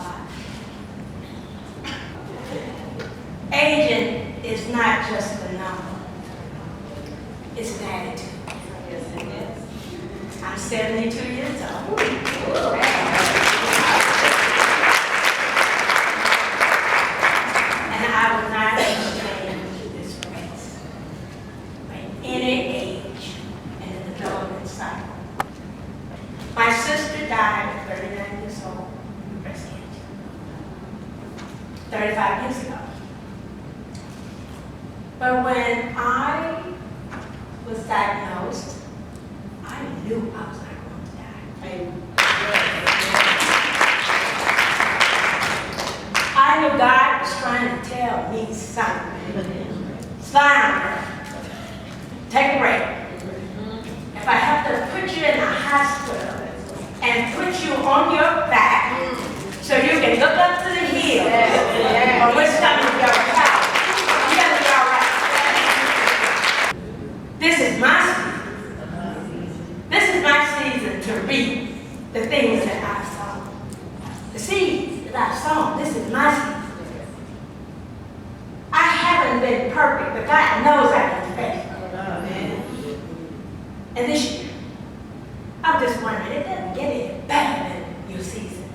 God. Aging is not just a number. It's an attitude. Yes, it is. I'm 72 years old. And I will not change this race at any age in the development cycle. My sister died at 39 years old from breast cancer, 35 years ago. But when I was diagnosed, I knew I was not going to die. I knew God was trying to tell me something. Slime, take a break. If I have to put you in the hospital and put you on your back so you can look up to the hill or what's coming to your house, you gotta be all right. This is my season. This is my season to reap the things that I've sown. The seeds that I've sown, this is my season. I haven't been perfect, but God knows I've been faithful. And this year, I'm just wondering, it doesn't get any better than your season.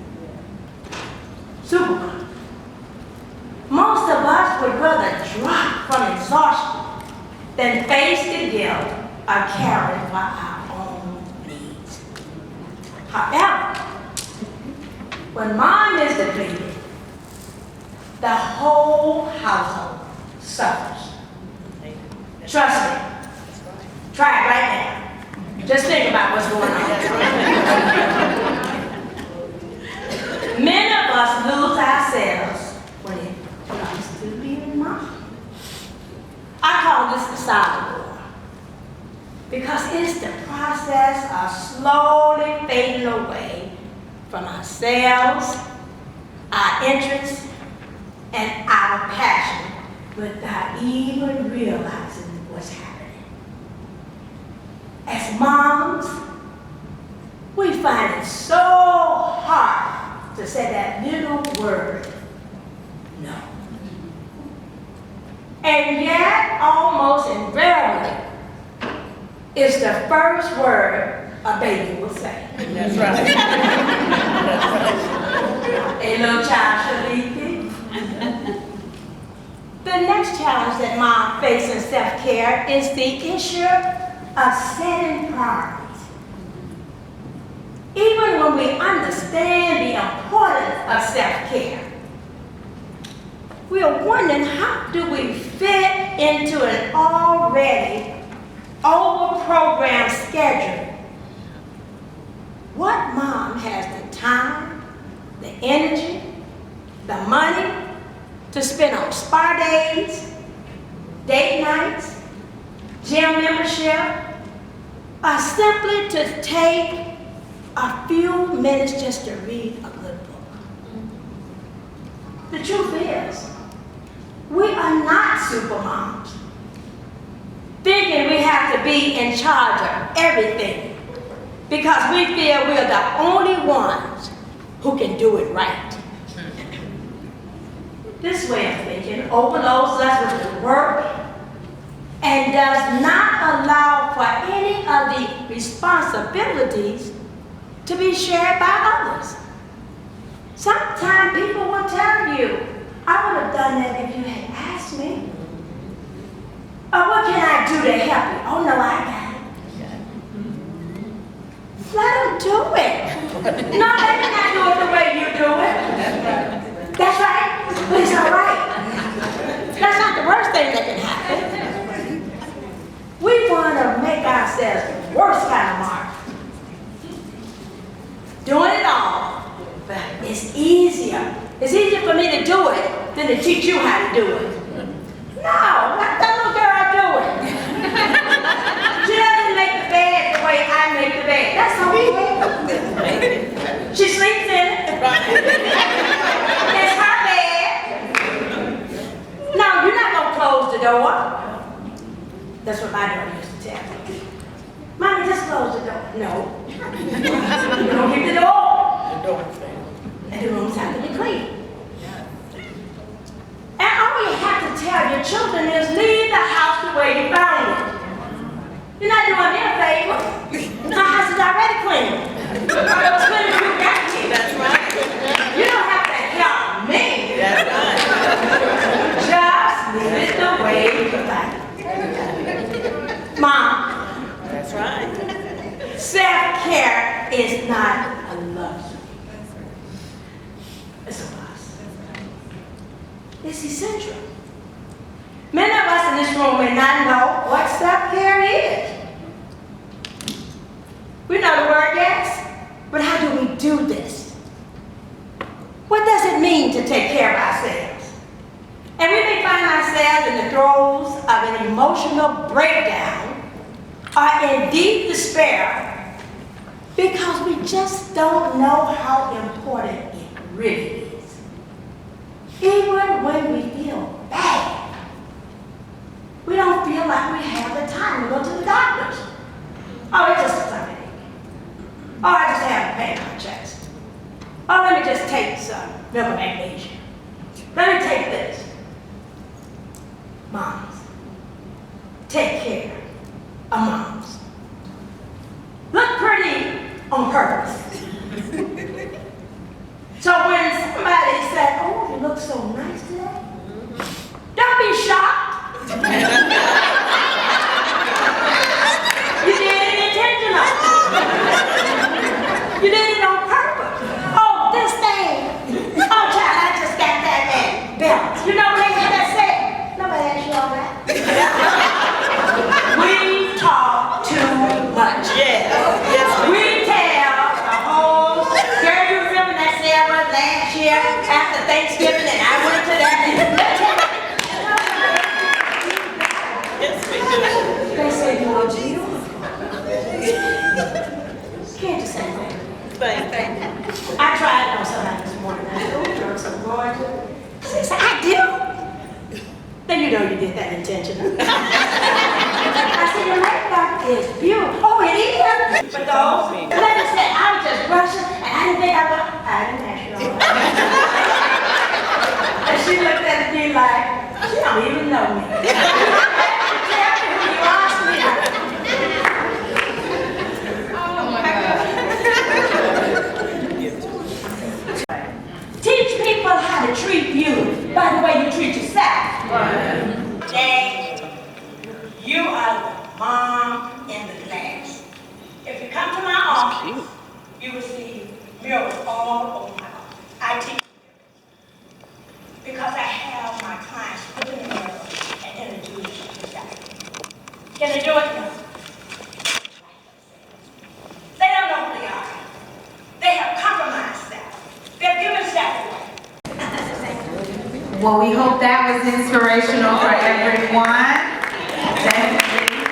Superman. Most of us would rather drop from exhaustion than face the guilt of caring for our own needs. However, when mom is depleted, the whole household suffers. Trust me. Try it right now. Just think about what's going on. Many of us lose ourselves when it comes to being mom. I call this the silent war because it's the process of slowly fading away from ourselves, our interests, and our passion without even realizing what's happening. As moms, we find it so hard to say that little word, no. And yet, almost invariably, it's the first word a baby will say. That's right. A little child should leave it. The next challenge that mom faces in self-care is the issue of setting priorities. Even when we understand the importance of self-care, we are wondering, how do we fit into an already over-programmed schedule? What mom has the time, the energy, the money to spend on spa days, date nights, gym membership, or simply to take a few minutes just to read a good book? The truth is, we are not super moms, thinking we have to be in charge of everything because we feel we're the only ones who can do it right. This way of thinking overloads us with the work and does not allow for any of the responsibilities to be shared by others. Sometimes people will tell you, I would have done that if you had asked me. Or what can I do to help you? Oh no, I got it. Let them do it. No, they cannot do it the way you do it. That's right. But it's all right. That's not the worst thing that can happen. We want to make ourselves the worst kind of mark. Doing it all, but it's easier. It's easier for me to do it than to teach you how to do it. No, let that little girl do it. She doesn't make the bed the way I make the bed. That's okay. She sleeps in it. It's her bed. No, you're not going to close the door. That's what my daughter used to tell me. Mommy, just close the door. No. You don't keep the door. The door is there. And the room's have to be closed. complete. And all you have to tell your children is leave the house the way you found it. You're not doing me a favor. My house is already clean. I'm as clean as you got me. That's right. You don't have to help me. That's right. Just leave it the way you found it. Mom. That's right. Self-care is not a luxury. It's a must. It's essential. Many of us in this room may not know what self-care is. We know the word, yes, but how do we do this? What does it mean to take care of ourselves? And we may find ourselves in the throes of an emotional breakdown or in deep despair because we just don't know how important it really is. Even when we feel bad, we don't feel like we have the time to go to the doctors. Oh, it's just a stomach ache. Oh, I just have a pain in my chest. Oh, let me just take some milk and magnesia. Let me take this. Moms, take care of moms. Look pretty on purpose. So when somebody said, oh, you look so nice today, don't be shocked. You did it intentional. You did it on purpose. Oh, this thing. Oh, child, I just got that balance. You know what they had that said? Nobody asked you all that. We talk too much. Yes. Yes, We tell the whole, girl, you remember that Sherrod last year after Thanksgiving and I went to that. Yes, we do. They say you are beautiful. Can't you say that? Thank you. I tried it on somebody this morning. I said, oh, you're so gorgeous. She said, I do. Then you know you did that intentionally. I said, your makeup is beautiful. Oh, it is? But those, like I said, I was just brushing and I didn't think I didn't ask you all that. And she looked at me like, she don't even know me. Tell me who you are, sweetheart. Oh my God. Teach people how to treat you by the way you treat yourself. Jane, you are the mom in the class. If you come to my office, you will see mirrors all over my office. I teach because I have my clients look in the mirror and introduce themselves. Can they do it? No. They don't know who they are. They have compromised self. They're giving self away. Well, we hope that was inspirational for everyone. Definitely.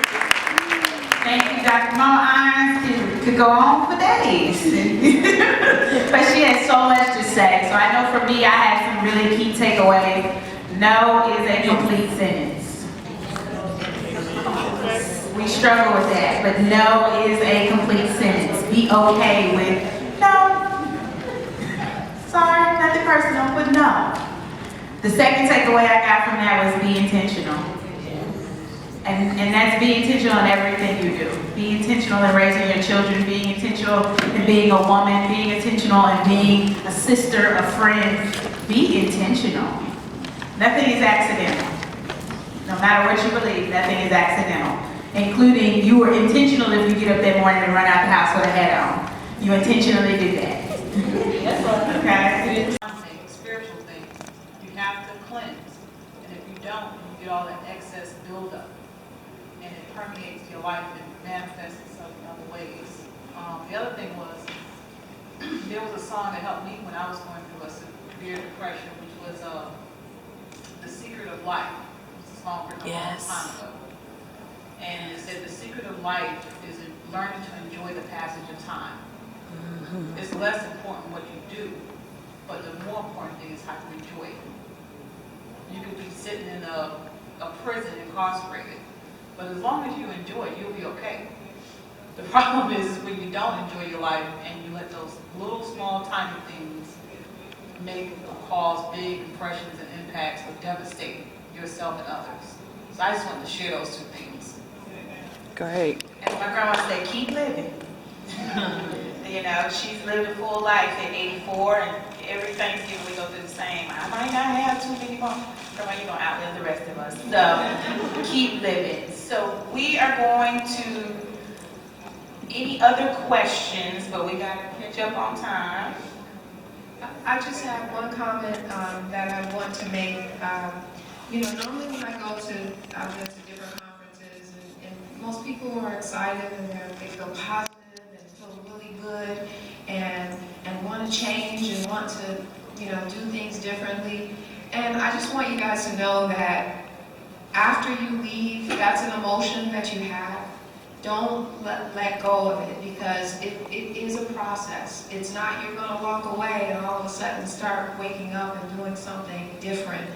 Thank you, Dr. Mama Irons could go on for days. But she has so much to say. So I know for me, I had some really key takeaways. No is a complete sentence. We struggle with that, but no is a complete sentence. Be okay with no. Sorry, nothing personal, but no. The second takeaway I got from that was be intentional. And that's be intentional in everything you do. Be intentional in raising your children, being intentional in being a woman, being intentional in being a sister, a friend. Be intentional. Nothing is accidental. No matter what you believe, nothing is accidental. Including you were intentional if you get up that morning and run out the house with a hat on. You intentionally did that. Okay? Spiritual things. You have to cleanse. And if you don't, you get all that excess buildup. And it permeates your life and manifests itself in other ways. The other thing was, there was a song that helped me when I was going through a severe depression, which was The Secret of Life. It's a song written a long time ago. And it said the secret of life is learning to enjoy the passage of time. It's less important what you do, but the more important thing is how to enjoy it. You could be sitting in a prison incarcerated, but as long as you enjoy it, you'll be okay. The problem is when you don't enjoy your life and you let those little small tiny things make or cause big impressions and impacts or devastate yourself and others. So I just wanted to share those two things. Great. As my grandma said, keep living. You know, she's lived a full life at 84, and every Thanksgiving we go through the same. I might not have too many more. Grandma, you're going to outlive the rest of us. So, keep living. So, we are going to, any other questions, but we got to catch up on time. I just have one comment that I want to make. You know, normally when I go to, I've been to different conferences, and most people are excited and they feel positive and feel really good and want to change and want to, you know, do things differently. And I just want you guys to know that after you leave, that's an emotion that you have. Don't let go of it, because it is a process. It's not you're going to walk away and all of a sudden start waking up and doing something different,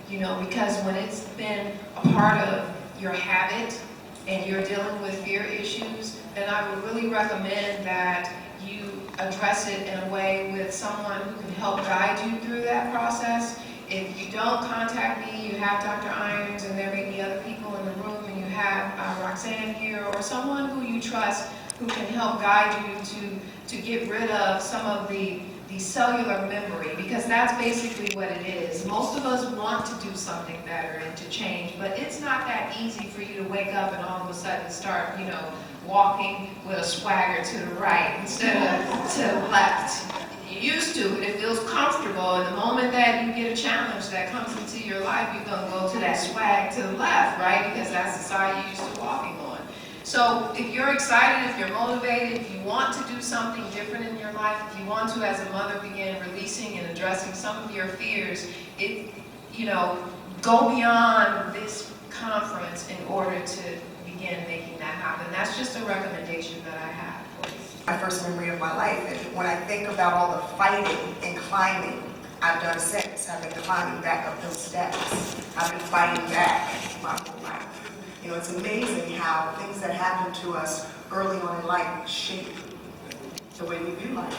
you know, because when it's been a part of your habit and you're dealing with fear issues, then I would really recommend that you address it in a way with someone who can help guide you through that process. If you don't contact me, you have Dr. Irons, and there may be other people in the room, and you have Roxanne here, or someone who you trust who can help guide you to get rid of some of the cellular memory, because that's basically what it is. Most of us want to do something better and to change, but it's not that easy for you to wake up and all of a sudden start, you know, walking with a swagger to the right instead of to the left. You used to, it feels comfortable, and the moment that you get a challenge that comes into your life, you're going to go to that swag to the left, right? Because that's the side you're used to walking on. So if you're excited, if you're motivated, if you want to do something different in your life, if you want to, as a mother, begin releasing and addressing some of your fears, you know, go beyond this conference in order to begin making that happen. That's just a recommendation that I have for you. My first memory of my life, and when I think about all the fighting and climbing I've done since, I've been climbing back up those steps. I've been fighting back my whole life. You know, it's amazing how things that happen to us early on in life shape the way we view life.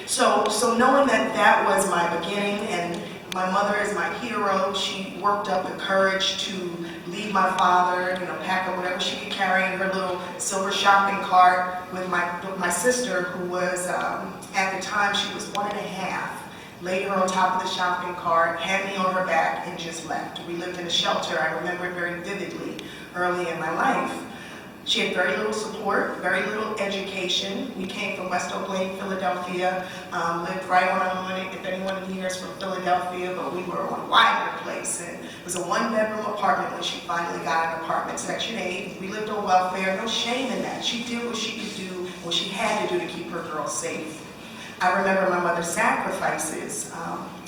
So knowing that that was my beginning, and my mother is my hero, she worked up the courage to leave my father, you know, pack up whatever she could carry in her little silver shopping cart with my sister, who was, at the time, she was 1.5, laid her on top of the shopping cart, had me on her back, and just left. We lived in a shelter. I remember it very vividly early in my life. She had very little support, very little education. We came from West Oak Lane, Philadelphia, lived right on a hood, if anyone here is from Philadelphia, but we were on Widener Place, and it was a 1-bedroom apartment when she finally got an apartment, Section 8. We lived on welfare, no shame in that. She did what she could do, what she had to do to keep her girls safe. I remember my mother's sacrifices,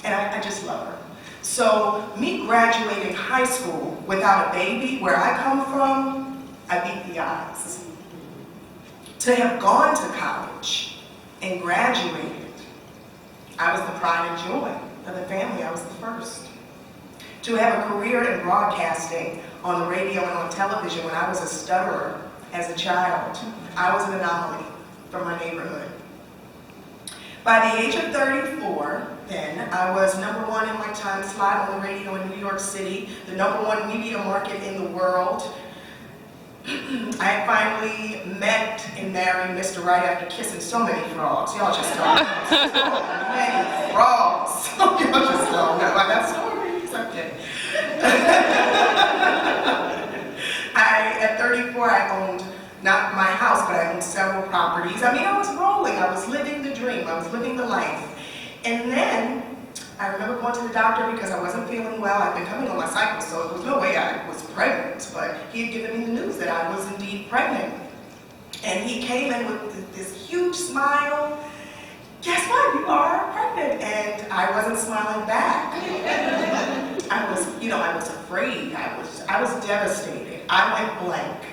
and I just love her. So me graduating high school without a baby, where I come from, I beat the odds. To have gone to college and graduated, I was the pride and joy of the family. I was the first. To have a career in broadcasting on the radio and on television when I was a stutterer as a child, I was an anomaly from my neighborhood. By the age of 34, then, I was #1 in my time slot on the radio in New York City, the #1 media market in the world. I had finally met and married Mr. Right after kissing so many frogs. Y'all just don't know. So many frogs. Y'all just don't know about that story. It's okay. At 34, I owned not my house, but I owned several properties. I mean, I was rolling. I was living the dream. I was living the life. And then I remember going to the doctor because I wasn't feeling well. I'd been coming on my cycle, so there was no way I was pregnant, but he had given me the news that I was indeed pregnant. And he came in with this huge smile. Guess what? You are pregnant. And I wasn't smiling back. I was afraid. I was devastated. I went blank.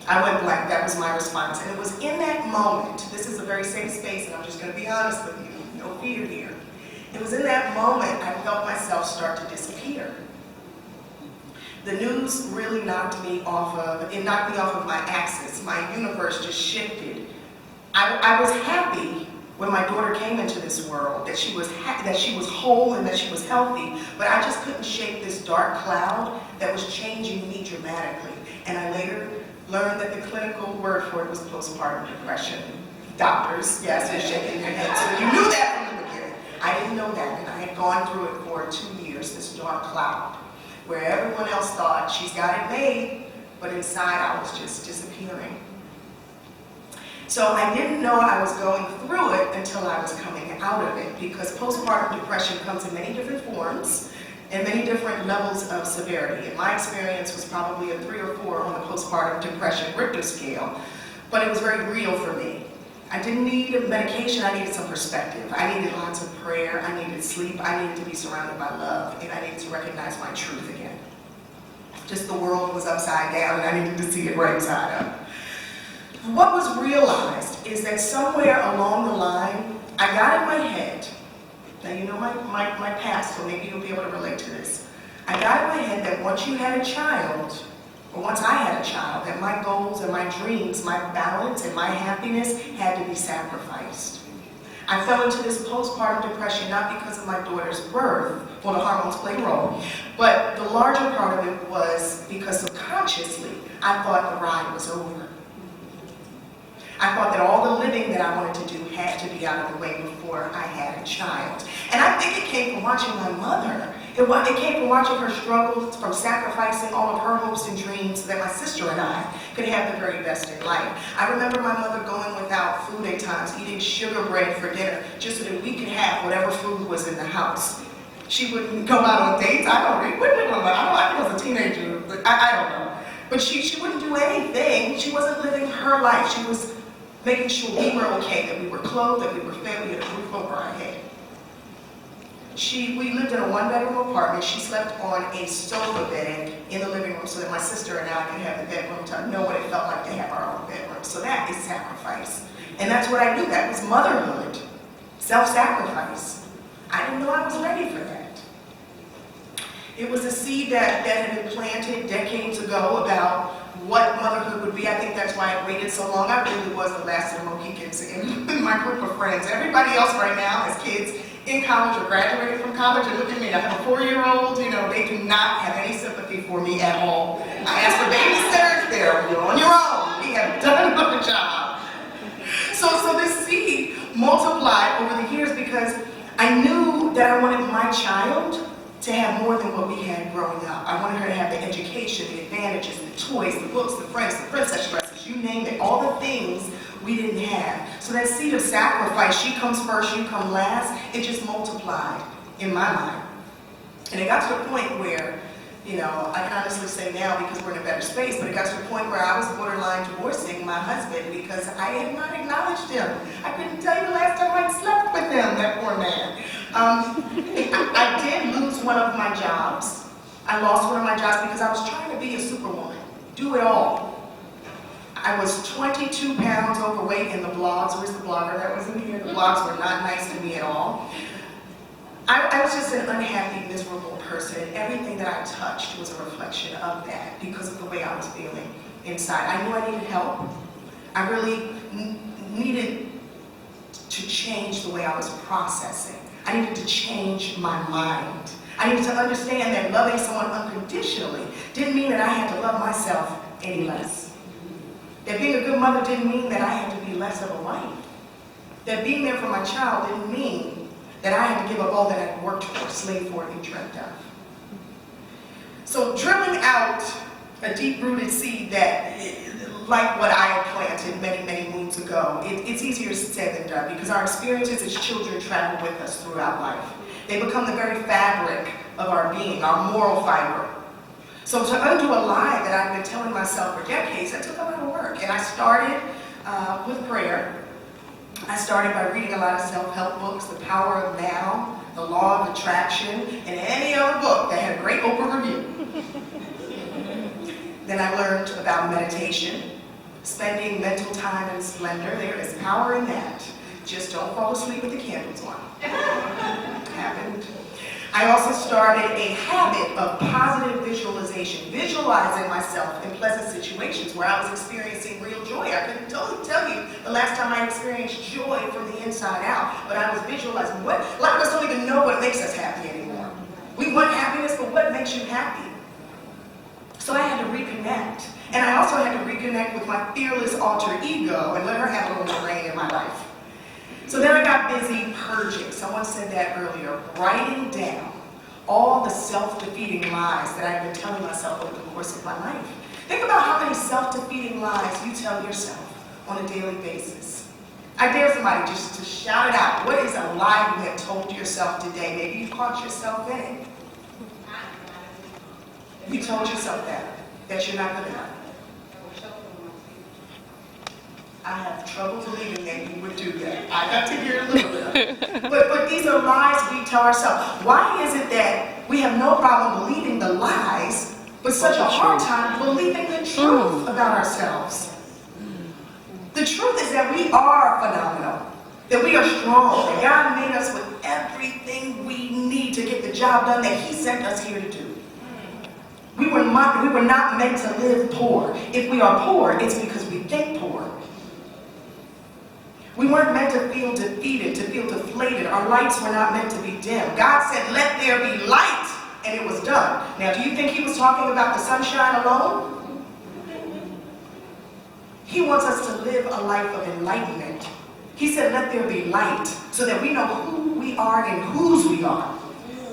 That was my response. And it was in that moment, this is a very safe space, and I'm just going to be honest with you, no fear here. It was in that moment I felt myself start to disappear. The news really knocked me off of my axis. My universe just shifted. I was happy when my daughter came into this world, that she was whole and that she was healthy, but I just couldn't shake this dark cloud that was changing me dramatically. And I later learned that the clinical word for it was postpartum depression. Doctors, yes, are shaking their heads. So you knew that from the beginning. I didn't know that, and I had gone through it for 2 years, this dark cloud, where everyone else thought she's got it made, but inside I was just disappearing. So I didn't know I was going through it until I was coming out of it, because postpartum depression comes in many different forms and many different levels of severity. And my experience was probably a 3 or 4 on the postpartum depression Richter scale, but it was very real for me. I didn't need medication, I needed some perspective. I needed lots of prayer, I needed sleep, I needed to be surrounded by love, and I needed to recognize my truth again. Just the world was upside down and I needed to see it right side up. What was realized is that somewhere along the line, I got in my head, now you know my past, so maybe you'll be able to relate to this. I got in my head that once you had a child, or once I had a child, that my goals and my dreams, my balance and my happiness had to be sacrificed. I fell into this postpartum depression not because of my daughter's birth, well, the hormones played a role, but the larger part of it was because subconsciously I thought the ride was over. I thought that all the living that I wanted to do had to be out of the way before I had a child. And I think it came from watching my mother. It came from watching her struggle, from sacrificing all of her hopes and dreams so that my sister and I could have the very best in life. I remember my mother going without food at times, eating sugar bread for dinner, just so that we could have whatever food was in the house. She wouldn't go out on dates. I think I was a teenager. I don't know. But she wouldn't do anything. She wasn't living her life. She was making sure we were okay, that we were clothed, that we were fed, we had a roof over our head. We lived in a 1-bedroom apartment. She slept on a sofa bed in the living room so that my sister and I could have the bedroom to know what it felt like to have our own bedroom. So that is sacrifice. And that's what I knew. That was motherhood. Self-sacrifice. I didn't know I was ready for that. It was a seed that had been planted decades ago about what motherhood would be. I think that's why it waited so long. I really was the last of the Mohicans in my group of friends. Everybody else right now has kids in college or graduated from college, and look at me, I have a 4-year-old, they do not have any sympathy for me at all. I asked for babysitters, you're on your own. We have done our job. So this seed multiplied over the years because I knew that I wanted my child to have more than what we had growing up. I wanted her to have the education, the advantages, the toys, the books, the friends, the princess dresses, you name it, all the things we didn't have. So that seed of sacrifice, she comes first, you come last, it just multiplied in my mind. And it got to the point where, I can honestly say now because we're in a better space, but it got to the point where I was borderline divorcing my husband because I had not acknowledged him. I couldn't tell you the last time I slept with him, that poor man. I did lose one of my jobs. I lost one of my jobs because I was trying to be a superwoman, do it all. I was 22 pounds overweight in the blogs. Where's the blogger that was in here? The blogs were not nice to me at all. I was just an unhappy, miserable person. Everything that I touched was a reflection of that because of the way I was feeling inside. I knew I needed help. I really needed to change the way I was processing. I needed to change my mind. I needed to understand that loving someone unconditionally didn't mean that I had to love myself any less. That being a good mother didn't mean that I had to be less of a wife. That being there for my child didn't mean that I had to give up all that I'd worked for, slaved for, and dreamt of. So drilling out a deep-rooted seed that, like what I had planted many, many moons ago, it's easier said than done because our experiences as children travel with us throughout life. They become the very fabric of our being, our moral fiber. So to undo a lie that I've been telling myself for decades, that took a lot of work. And I started with prayer. I started by reading a lot of self-help books, The Power of Now, The Law of Attraction, and any other book that had a great Oprah review. Then I learned about meditation, spending mental time in splendor. There is power in that. Just don't fall asleep with the candles on. Happened. I also started a habit of positive visualization, visualizing myself in pleasant situations where I was experiencing real joy. I couldn't tell you the last time I experienced joy from the inside out, but I was visualizing. A lot of us don't even know what makes us happy anymore. We want happiness, but what makes you happy? So I had to reconnect. And I also had to reconnect with my fearless alter ego and let her have a little more reign in my life. So then I got busy purging. Someone said that earlier, writing down all the self-defeating lies that I've been telling myself over the course of my life. Think about how many self-defeating lies you tell yourself on a daily basis. I dare somebody just to shout it out. What is a lie you have told yourself today? Maybe you've caught yourself in it. You told yourself that you're not good enough. I have trouble believing that you would do that. I got to hear a little bit of it. But these are lies we tell ourselves. Why is it that we have no problem believing the lies, but such a hard time believing the truth about ourselves? The truth is that we are phenomenal, that we are strong, that God made us with everything we need to get the job done that He sent us here to do. We were not meant to live poor. If we are poor, it's because we think poor. We weren't meant to feel defeated, to feel deflated. Our lights were not meant to be dim. God said, let there be light, and it was done. Now, do you think He was talking about the sunshine alone? He wants us to live a life of enlightenment. He said, let there be light, so that we know who we are and whose we are.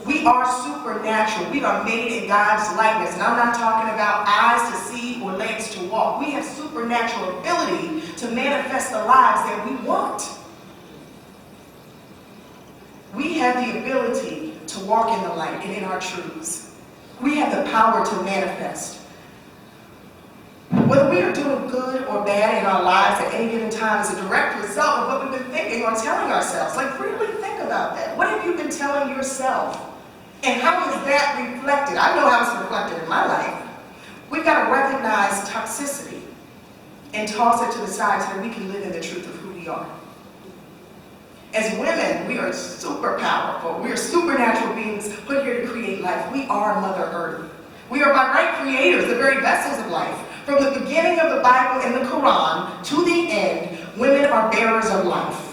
We are supernatural. We are made in God's likeness. And I'm not talking about eyes to see or legs to walk. We have supernatural ability to manifest the lives that we want. We have the ability to walk in the light and in our truths. We have the power to manifest. Whether we are doing good or bad in our lives at any given time is a direct result of what we've been thinking or telling ourselves. Like, really think about that. What have you been telling yourself? And how is that reflected? I know how it's reflected in my life. We've got to recognize toxicity and toss it to the side so that we can live in the truth of who we are. As women, we are super powerful. We are supernatural beings put here to create life. We are Mother Earth. We are by right creators, the very vessels of life. From the beginning of the Bible and the Quran to the end, women are bearers of life.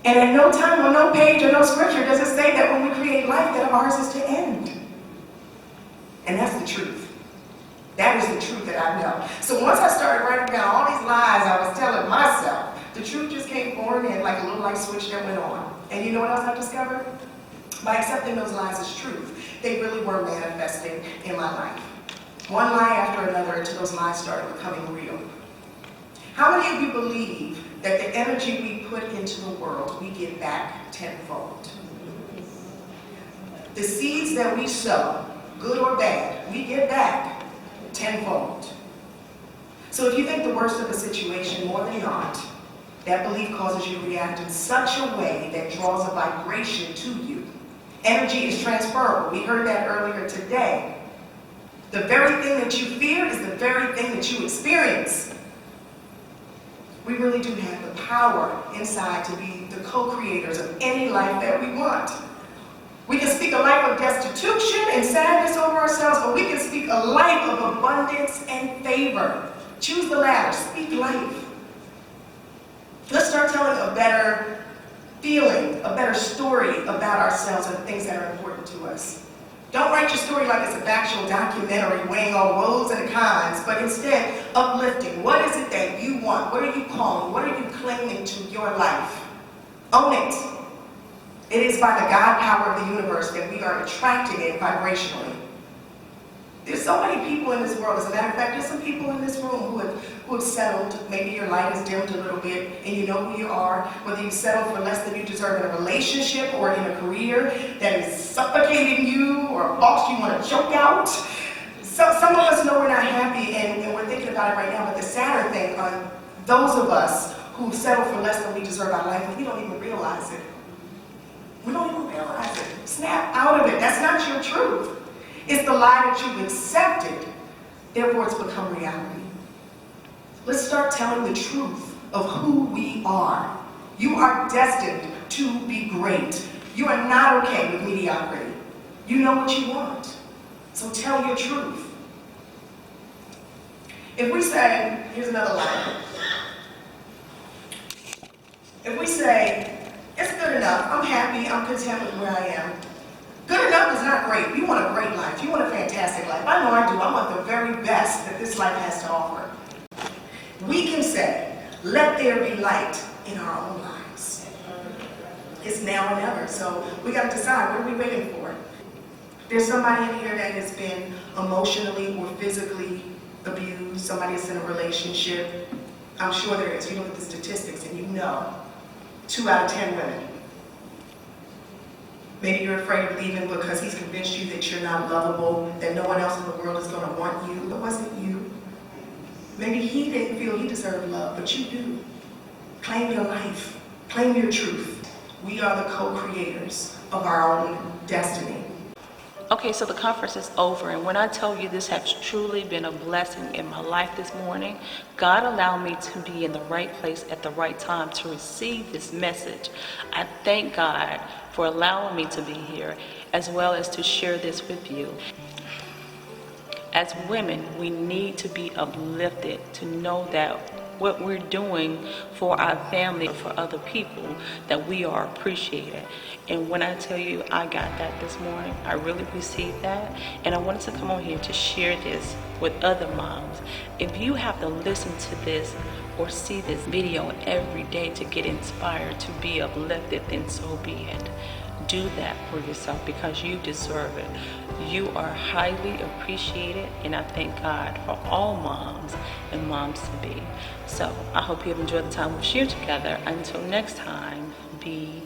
And at no time on no page or no scripture does it say that when we create life that ours is to end. And that's the truth. That is the truth that I know. So once I started writing down all these lies I was telling myself, the truth just came pouring in like a little light switch that went on. And you know what else I discovered? By accepting those lies as truth, they really were manifesting in my life. One lie after another until those lies started becoming real. How many of you believe that the energy we put into the world, we get back tenfold? The seeds that we sow, good or bad, we get back tenfold. So if you think the worst of a situation more than not, that belief causes you to react in such a way that draws a vibration to you. Energy is transferable. We heard that earlier today. The very thing that you fear is the very thing that you experience. We really do have the power inside to be the co-creators of any life that we want. We can speak a life of destitution and sadness over ourselves, or we can speak a life of abundance and favor. Choose the latter. Speak life. Let's start telling a better feeling, a better story about ourselves and things that are important to us. Don't write your story like it's a factual documentary weighing all woes and cons, but instead uplifting. What is it that you want? What are you calling? What are you claiming to your life? Own it. It is by the God power of the universe that we are attracting it vibrationally. There's so many people in this world. As a matter of fact, there's some people in this room who have settled. Maybe your light is dimmed a little bit and you know who you are. Whether you settle for less than you deserve in a relationship or in a career that is suffocating you, or a boss you want to choke out. Some of us know we're not happy and we're thinking about it right now. But the sadder thing on those of us who settle for less than we deserve our life, we don't even realize it. We don't even realize it. Snap out of it. That's not your truth. It's the lie that you've accepted, therefore it's become reality. Let's start telling the truth of who we are. You are destined to be great. You are not okay with mediocrity. You know what you want. So tell your truth. If we say, here's another line. If we say, it's good enough, I'm happy, I'm content with where I am. Good enough is not great. You want a great life. You want a fantastic life. I know I do. I want the very best that this life has to offer. We can say, let there be light in our own lives. It's now or never. So we got to decide, what are we waiting for? There's somebody in here that has been emotionally or physically abused. Somebody that's in a relationship. I'm sure there is. You look at the statistics and you know 2 out of 10 women. Maybe you're afraid of leaving because he's convinced you that you're not lovable, that no one else in the world is going to want you. It wasn't you. Maybe he didn't feel he deserved love, but you do. Claim your life. Claim your truth. We are the co-creators of our own destiny. Okay, so the conference is over, and when I tell you this has truly been a blessing in my life this morning, God allowed me to be in the right place at the right time to receive this message. I thank God for allowing me to be here, as well as to share this with you. As women, we need to be uplifted to know that what we're doing for our family, for other people, that we are appreciated. And when I tell you I got that this morning, I really received that. And I wanted to come on here to share this with other moms. If you have to listen to this or see this video every day to get inspired, to be uplifted, then so be it. Do that for yourself because you deserve it. You are highly appreciated, and I thank God for all moms and moms to be. So I hope you have enjoyed the time we've shared together. Until next time, be